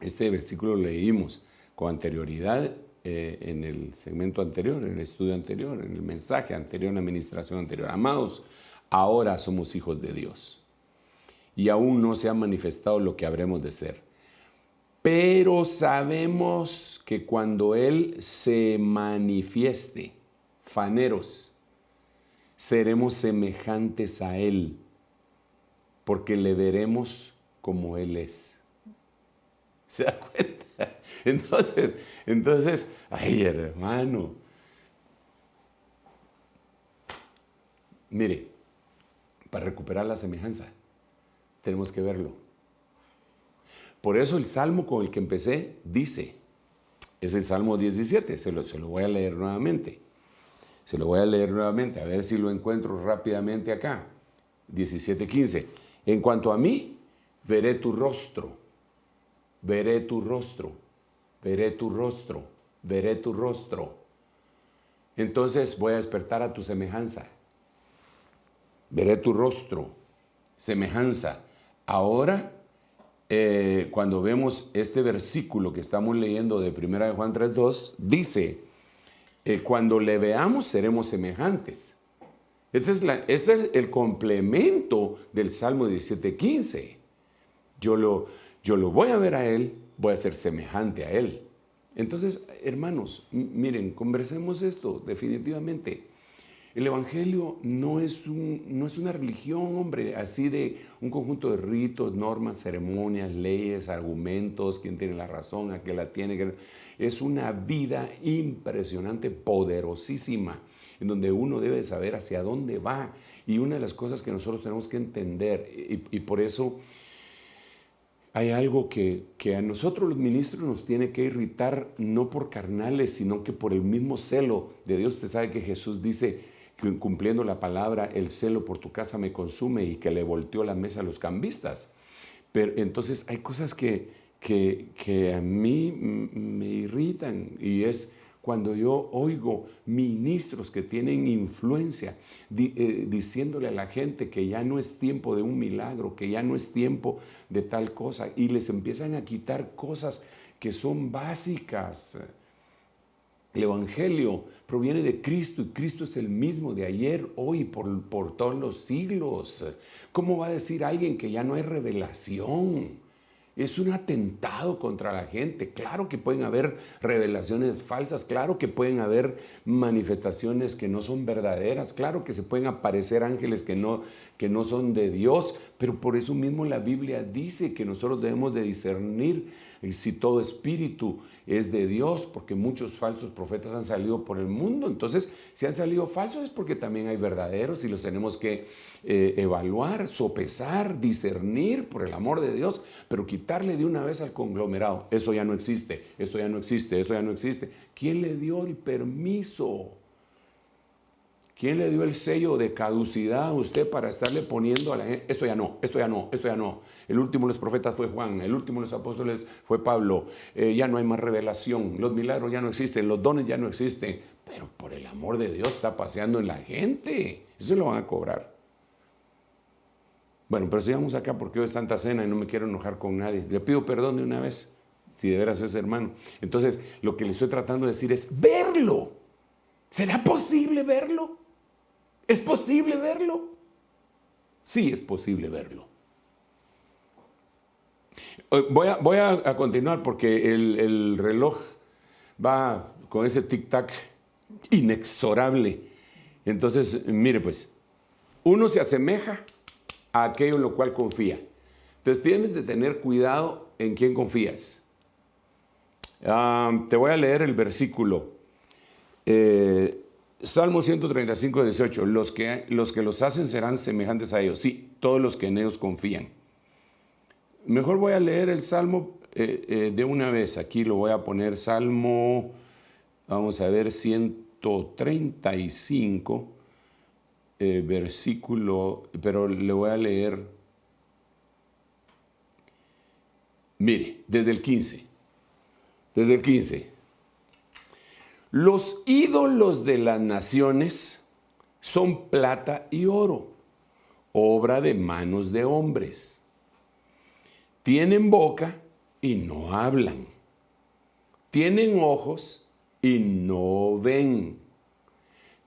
Este versículo lo leímos con anterioridad en el segmento anterior, en el estudio anterior, en el mensaje anterior, en la administración anterior. Amados, ahora somos hijos de Dios y aún no se ha manifestado lo que habremos de ser. Pero sabemos que cuando Él se manifieste, faneros, seremos semejantes a Él, porque le veremos como Él es. ¿Se da cuenta? Entonces, ay, hermano. Mire, para recuperar la semejanza, tenemos que verlo. Por eso el salmo con el que empecé dice, es el Salmo 17, se lo voy a leer nuevamente. Se lo voy a leer nuevamente, a ver si lo encuentro rápidamente acá. 17:15. En cuanto a mí, veré tu rostro, veré tu rostro, veré tu rostro, veré tu rostro. Entonces voy a despertar a tu semejanza. Veré tu rostro, semejanza. Ahora, cuando vemos este versículo que estamos leyendo de 1 de Juan 3:2, dice, cuando le veamos seremos semejantes. Este es el complemento del Salmo 17:15. Yo lo voy a ver a Él, voy a ser semejante a Él. Entonces, hermanos, miren, conversemos esto definitivamente. El Evangelio no es una religión, hombre, así de un conjunto de ritos, normas, ceremonias, leyes, argumentos, quién tiene la razón, a qué la tiene. Es una vida impresionante, poderosísima, en donde uno debe saber hacia dónde va. Y una de las cosas que nosotros tenemos que entender, y por eso hay algo que a nosotros los ministros nos tiene que irritar, no por carnales, sino que por el mismo celo de Dios. Usted sabe que Jesús dice, que cumpliendo la palabra, el celo por tu casa me consume, y que le volteó la mesa a los cambistas. Pero entonces hay cosas que a mí me irritan, y es cuando yo oigo ministros que tienen influencia diciéndole a la gente que ya no es tiempo de un milagro, que ya no es tiempo de tal cosa, y les empiezan a quitar cosas que son básicas. El Evangelio proviene de Cristo, y Cristo es el mismo de ayer, hoy, por todos los siglos. ¿Cómo va a decir alguien que ya no hay revelación? Es un atentado contra la gente. Claro que pueden haber revelaciones falsas, claro que pueden haber manifestaciones que no son verdaderas, claro que se pueden aparecer ángeles que no son de Dios, pero por eso mismo la Biblia dice que nosotros debemos de discernir si todo espíritu es de Dios, porque muchos falsos profetas han salido por el mundo. Entonces, si han salido falsos es porque también hay verdaderos, y los tenemos que evaluar, sopesar, discernir por el amor de Dios, pero quitarle de una vez al conglomerado. Eso ya no existe, eso ya no existe, eso ya no existe. ¿Quién le dio el permiso? ¿Quién le dio el sello de caducidad a usted para estarle poniendo a la gente? Esto ya no, esto ya no, esto ya no. El último de los profetas fue Juan, el último de los apóstoles fue Pablo. Ya no hay más revelación, los milagros ya no existen, los dones ya no existen. Pero por el amor de Dios está paseando en la gente. Eso lo van a cobrar. Bueno, pero sigamos acá porque hoy es Santa Cena y no me quiero enojar con nadie. Le pido perdón de una vez, si de veras es hermano. Entonces, lo que le estoy tratando de decir es verlo. ¿Será posible verlo? ¿Es posible verlo? Sí, es posible verlo. Voy a continuar porque el reloj va con ese tic-tac inexorable. Entonces, mire pues, uno se asemeja a aquello en lo cual confía. Entonces tienes de tener cuidado en quién confías. Te voy a leer el versículo. Salmo 135, 18. Los que los hacen serán semejantes a ellos. Sí, todos los que en ellos confían. Mejor voy a leer el Salmo de una vez. Aquí lo voy a poner Salmo, vamos a ver, 135, versículo, pero le voy a leer, mire, desde el 15. Desde el 15. Los ídolos de las naciones son plata y oro, obra de manos de hombres. Tienen boca y no hablan. Tienen ojos y no ven.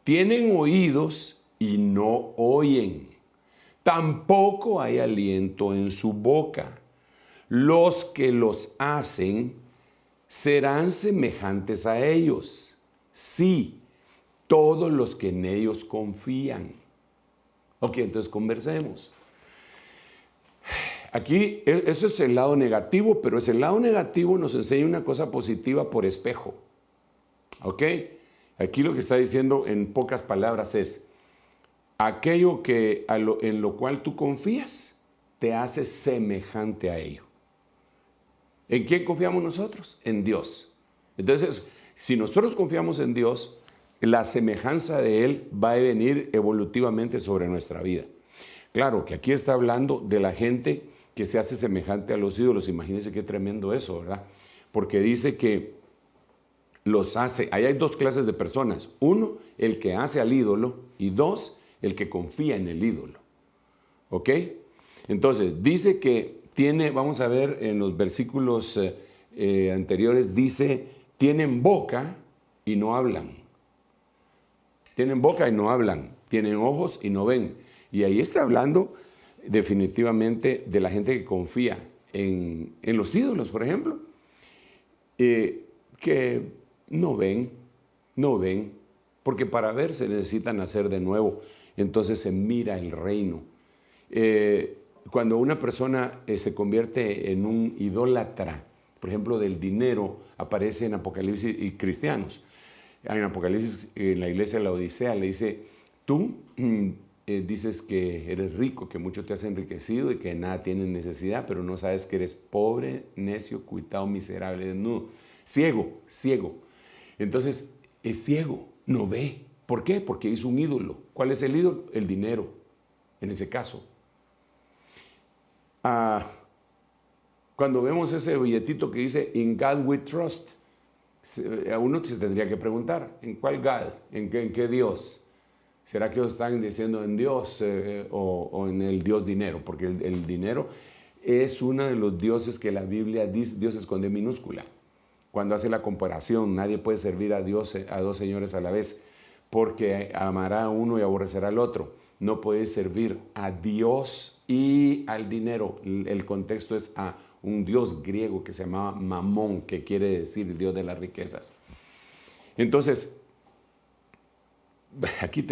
Tienen oídos y no oyen. Tampoco hay aliento en su boca. Los que los hacen serán semejantes a ellos. Sí, todos los que en ellos confían. Ok, entonces conversemos. Aquí, eso es el lado negativo, pero ese lado negativo nos enseña una cosa positiva por espejo. ¿Ok? Aquí lo que está diciendo en pocas palabras es, aquello en lo cual tú confías, te hace semejante a ello. ¿En quién confiamos nosotros? En Dios. Entonces, si nosotros confiamos en Dios, la semejanza de Él va a venir evolutivamente sobre nuestra vida. Claro que aquí está hablando de la gente que se hace semejante a los ídolos. Imagínense qué tremendo eso, ¿verdad? Porque dice que los hace, ahí hay dos clases de personas. Uno, el que hace al ídolo, y dos, el que confía en el ídolo. ¿Ok? Entonces, dice que tiene, vamos a ver en los versículos anteriores, dice, tienen boca y no hablan. Tienen boca y no hablan. Tienen ojos y no ven. Y ahí está hablando definitivamente de la gente que confía en los ídolos, por ejemplo, que no ven, porque para ver se necesita nacer de nuevo. Entonces se mira el reino. Cuando una persona se convierte en un idólatra, por ejemplo, del dinero, aparece en Apocalipsis y cristianos. En Apocalipsis, en la iglesia de la Odisea, le dice, tú dices que eres rico, que mucho te has enriquecido y que nada tienes necesidad, pero no sabes que eres pobre, necio, cuitado, miserable, desnudo, ciego. Entonces, es ciego, no ve. ¿Por qué? Porque hizo un ídolo. ¿Cuál es el ídolo? El dinero, en ese caso. Cuando vemos ese billetito que dice, In God we trust, a uno se tendría que preguntar, ¿en cuál God? ¿En qué Dios? ¿Será que ellos están diciendo en Dios o en el Dios dinero? Porque el dinero es uno de los dioses que la Biblia dice, Dios esconde minúscula. Cuando hace la comparación, nadie puede servir a dos señores a la vez, porque amará a uno y aborrecerá al otro. No puedes servir a Dios y al dinero. El contexto es a un dios griego que se llamaba Mamón, que quiere decir Dios de las riquezas. Entonces, aquí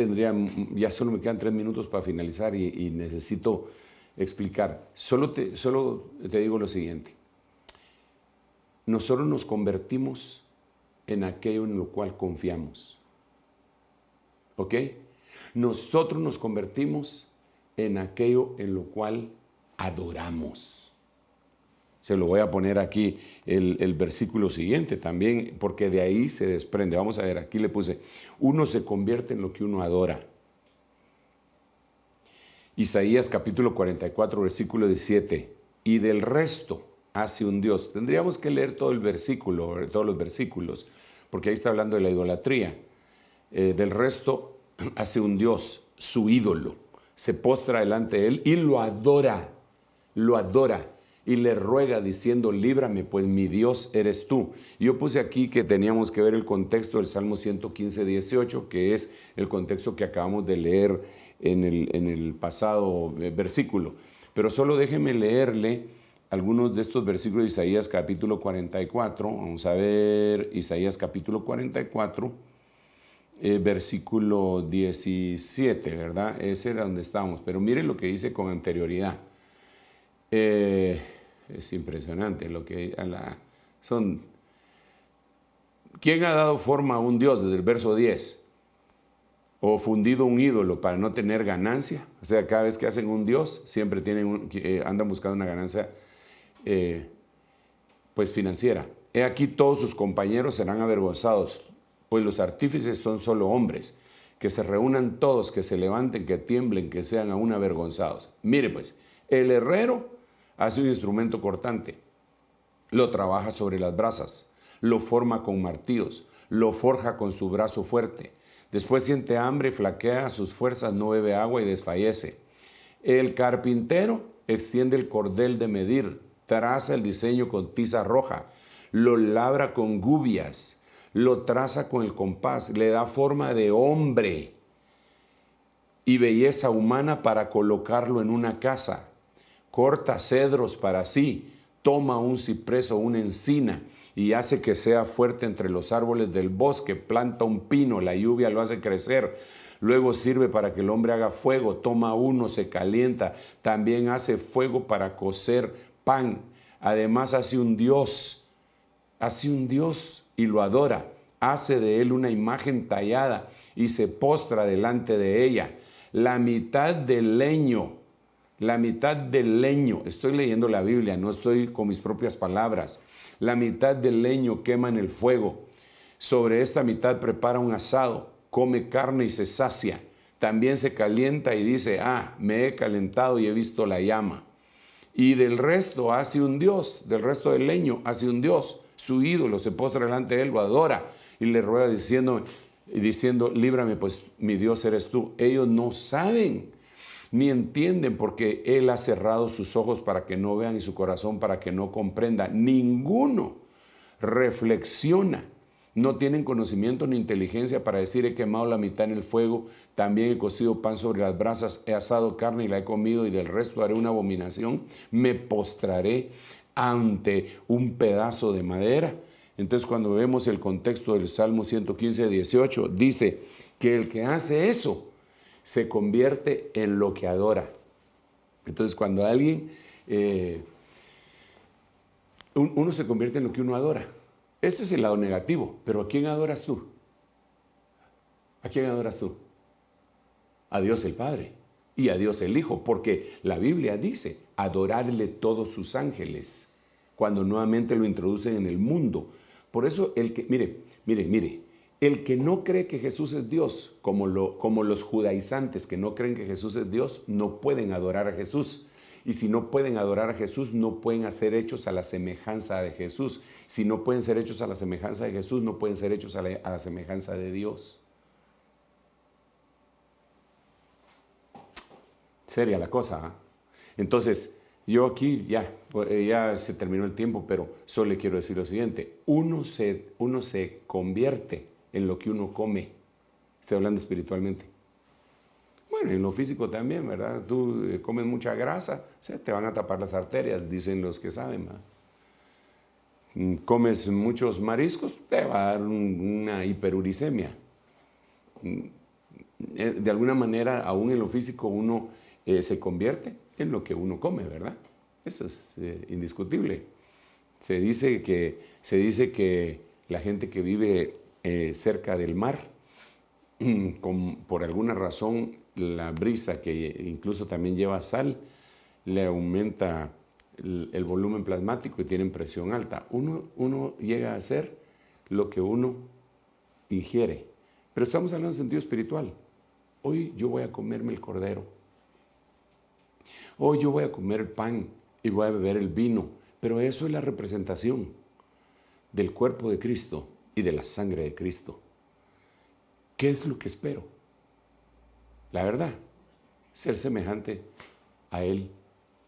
ya solo me quedan 3 minutos para finalizar y necesito explicar. Solo te digo lo siguiente. Nosotros nos convertimos en aquello en lo cual confiamos. ¿Ok? Nosotros nos convertimos en aquello en lo cual adoramos. Se lo voy a poner aquí el versículo siguiente también, porque de ahí se desprende. Vamos a ver, aquí le puse, uno se convierte en lo que uno adora. Isaías capítulo 44, versículo 17. Y del resto hace un Dios. Tendríamos que leer todo el versículo, todos los versículos, porque ahí está hablando de la idolatría. Del resto hace un Dios, su ídolo. Se postra delante de él y lo adora. Y le ruega diciendo, líbrame, pues mi Dios eres tú. Y yo puse aquí que teníamos que ver el contexto del Salmo 115, 18, que es el contexto que acabamos de leer en el pasado versículo. Pero solo déjeme leerle algunos de estos versículos de Isaías capítulo 44. Vamos a ver Isaías capítulo 44, versículo 17, ¿verdad? Ese era donde estábamos. Pero miren lo que dice con anterioridad. Es impresionante lo que son. ¿Quién ha dado forma a un Dios desde el verso 10? ¿O fundido un ídolo para no tener ganancia? O sea, cada vez que hacen un Dios, siempre andan buscando una ganancia pues financiera. He aquí todos sus compañeros serán avergonzados, pues los artífices son solo hombres. Que se reúnan todos, que se levanten, que tiemblen, que sean aún avergonzados. Mire pues, el herrero hace un instrumento cortante, lo trabaja sobre las brasas, lo forma con martillos, lo forja con su brazo fuerte. Después siente hambre, flaquea sus fuerzas, no bebe agua y desfallece. El carpintero extiende el cordel de medir, traza el diseño con tiza roja, lo labra con gubias, lo traza con el compás, le da forma de hombre y belleza humana para colocarlo en una casa. Corta cedros para sí, toma un ciprés o una encina y hace que sea fuerte entre los árboles del bosque, planta un pino, la lluvia lo hace crecer, luego sirve para que el hombre haga fuego, toma uno, se calienta, también hace fuego para cocer pan, además hace un dios y lo adora, hace de él una imagen tallada y se postra delante de ella. La mitad del leño, estoy leyendo la Biblia, no estoy con mis propias palabras. La mitad del leño quema en el fuego. Sobre esta mitad prepara un asado, come carne y se sacia. También se calienta y dice, me he calentado y he visto la llama. Y del resto hace un dios, del resto del leño hace un dios. Su ídolo se postra delante de él, lo adora y le ruega diciendo, líbrame, pues mi Dios eres tú. Ellos no saben ni entienden porque Él ha cerrado sus ojos para que no vean y su corazón para que no comprenda. Ninguno reflexiona. No tienen conocimiento ni inteligencia para decir, he quemado la mitad en el fuego, también he cocido pan sobre las brasas, he asado carne y la he comido y del resto haré una abominación. Me postraré ante un pedazo de madera. Entonces, cuando vemos el contexto del Salmo 115, 18, dice que el que hace eso se convierte en lo que adora. Entonces, cuando alguien, uno se convierte en lo que uno adora. Este es el lado negativo, pero ¿a quién adoras tú? ¿A quién adoras tú? A Dios el Padre y a Dios el Hijo, porque la Biblia dice, adorarle todos sus ángeles, cuando nuevamente lo introducen en el mundo. Por eso, mire, el que no cree que Jesús es Dios, como los judaizantes que no creen que Jesús es Dios, no pueden adorar a Jesús. Y si no pueden adorar a Jesús, no pueden hacer hechos a la semejanza de Jesús. Si no pueden ser hechos a la semejanza de Jesús, no pueden ser hechos a la semejanza de Dios. Seria la cosa, ¿eh? Entonces, yo aquí ya se terminó el tiempo, pero solo le quiero decir lo siguiente. Uno se convierte en lo que uno come. Estoy hablando espiritualmente. Bueno, en lo físico también, ¿verdad? Tú comes mucha grasa, te van a tapar las arterias, dicen los que saben, ¿verdad? Comes muchos mariscos, te va a dar una hiperuricemia. De alguna manera, aún en lo físico, uno se convierte en lo que uno come, ¿verdad? Eso es indiscutible. Se dice que la gente que vive cerca del mar, por alguna razón, la brisa, que incluso también lleva sal, le aumenta el volumen plasmático y tienen presión alta. Uno llega a hacer lo que uno ingiere. Pero estamos hablando en sentido espiritual. Hoy yo voy a comerme el cordero. Hoy yo voy a comer el pan y voy a beber el vino. Pero eso es la representación del cuerpo de Cristo y de la sangre de Cristo. ¿Qué es lo que espero? La verdad, ser semejante a Él.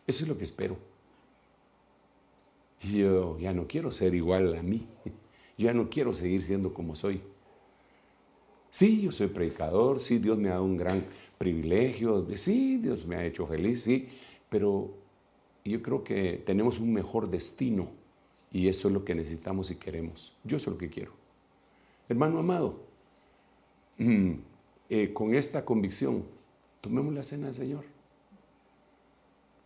Eso es lo que espero. Yo ya no quiero ser igual a mí. Yo ya no quiero seguir siendo como soy. Sí, yo soy predicador. Sí, Dios me ha dado un gran privilegio. Sí, Dios me ha hecho feliz. Sí, pero yo creo que tenemos un mejor destino. Y eso es lo que necesitamos y queremos. Yo eso es lo que quiero. Hermano amado, con esta convicción, tomemos la cena del Señor.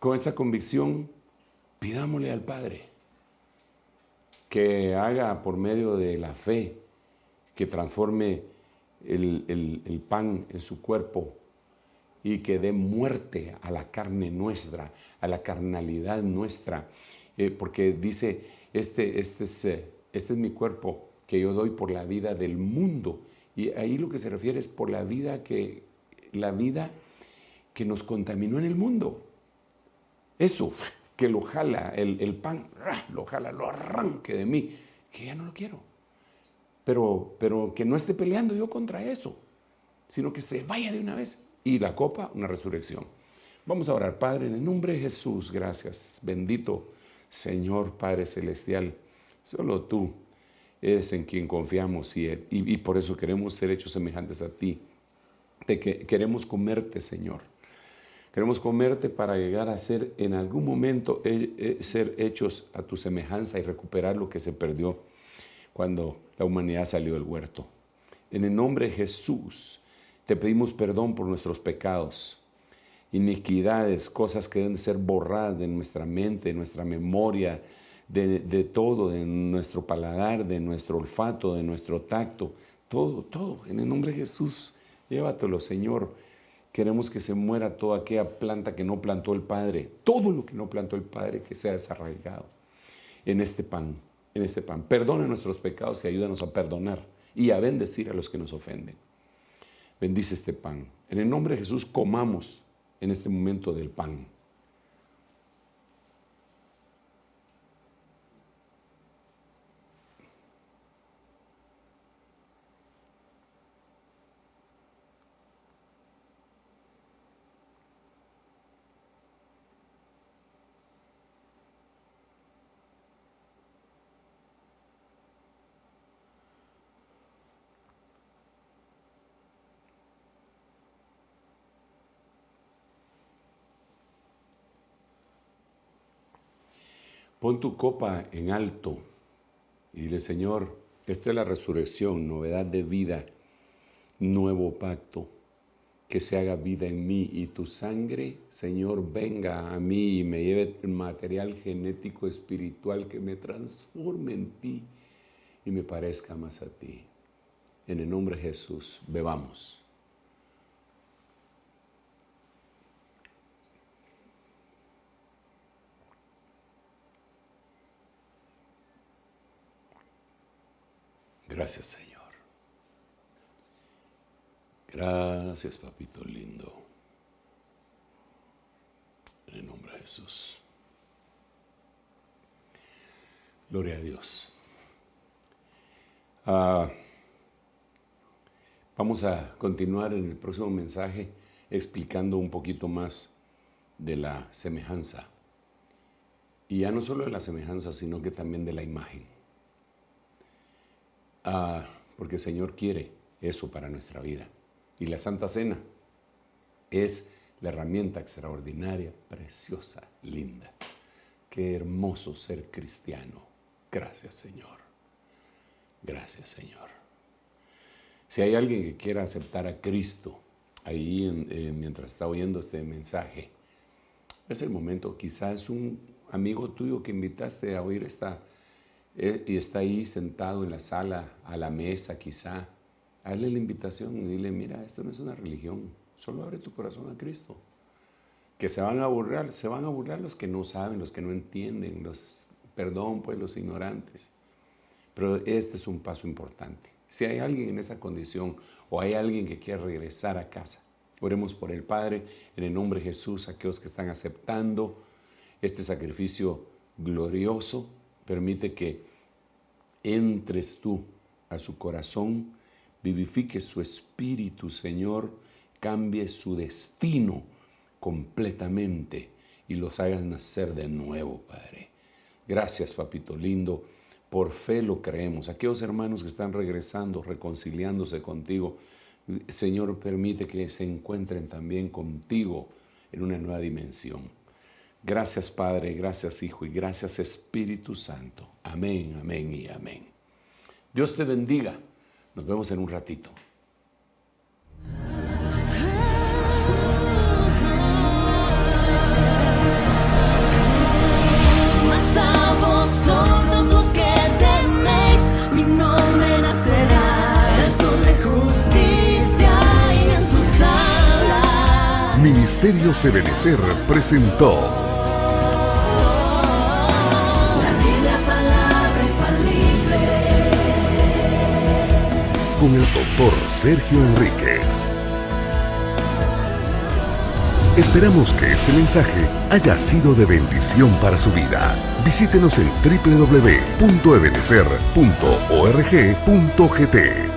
Con esta convicción, pidámosle al Padre que haga por medio de la fe, que transforme el pan en su cuerpo y que dé muerte a la carne nuestra, a la carnalidad nuestra. Porque dice, este es mi cuerpo que yo doy por la vida del mundo. Y ahí lo que se refiere es por la vida que nos contaminó en el mundo. Eso, que lo jala, el pan, lo jala, lo arranque de mí, que ya no lo quiero. Pero que no esté peleando yo contra eso, sino que se vaya de una vez. Y la copa, una resurrección. Vamos a orar. Padre, en el nombre de Jesús, gracias. Bendito Señor Padre Celestial, solo tú es en quien confiamos y por eso queremos ser hechos semejantes a ti. Queremos comerte, Señor. Queremos comerte para llegar a ser en algún momento ser hechos a tu semejanza y recuperar lo que se perdió cuando la humanidad salió del huerto. En el nombre de Jesús te pedimos perdón por nuestros pecados, iniquidades, cosas que deben ser borradas de nuestra mente, de nuestra memoria, de todo, de nuestro paladar, de nuestro olfato, de nuestro tacto, todo, en el nombre de Jesús, llévatelo, Señor. Queremos que se muera toda aquella planta que no plantó el Padre, todo lo que no plantó el Padre, que sea desarraigado en este pan. Perdona nuestros pecados y ayúdanos a perdonar y a bendecir a los que nos ofenden. Bendice este pan. En el nombre de Jesús, comamos en este momento del pan. Pon tu copa en alto y dile, Señor, esta es la resurrección, novedad de vida, nuevo pacto, que se haga vida en mí y tu sangre, Señor, venga a mí y me lleve el material genético espiritual que me transforme en ti y me parezca más a ti. En el nombre de Jesús, bebamos. Gracias, Señor. Gracias, papito lindo. En el nombre de Jesús. Gloria a Dios. Vamos a continuar en el próximo mensaje explicando un poquito más de la semejanza. Y ya no solo de la semejanza, sino que también de la imagen. Porque el Señor quiere eso para nuestra vida. Y la Santa Cena es la herramienta extraordinaria, preciosa, linda. Qué hermoso ser cristiano. Gracias, Señor. Gracias, Señor. Si hay alguien que quiera aceptar a Cristo ahí mientras está oyendo este mensaje, es el momento. Quizás es un amigo tuyo que invitaste a oír y está ahí sentado en la sala, a la mesa quizá. Hazle la invitación y dile, mira, esto no es una religión, solo abre tu corazón a Cristo. Que se van a burlar los que no saben, los que no entienden, los ignorantes. Pero este es un paso importante. Si hay alguien en esa condición o hay alguien que quiere regresar a casa, oremos por el Padre, en el nombre de Jesús, aquellos que están aceptando este sacrificio glorioso. Permite que entres tú a su corazón, vivifique su espíritu, Señor, cambie su destino completamente y los hagas nacer de nuevo, Padre. Gracias, papito lindo, por fe lo creemos. Aquellos hermanos que están regresando, reconciliándose contigo, Señor, permite que se encuentren también contigo en una nueva dimensión. Gracias, Padre, gracias, Hijo, y gracias, Espíritu Santo. Amén, amén y amén. Dios te bendiga. Nos vemos en un ratito. Mas a vosotros los que teméis, mi nombre nacerá, el sol de justicia y en sus alas. Ministerios Ebenecer presentó con el doctor Sergio Enríquez. Esperamos que este mensaje haya sido de bendición para su vida. Visítenos en www.ebenecer.org.gt.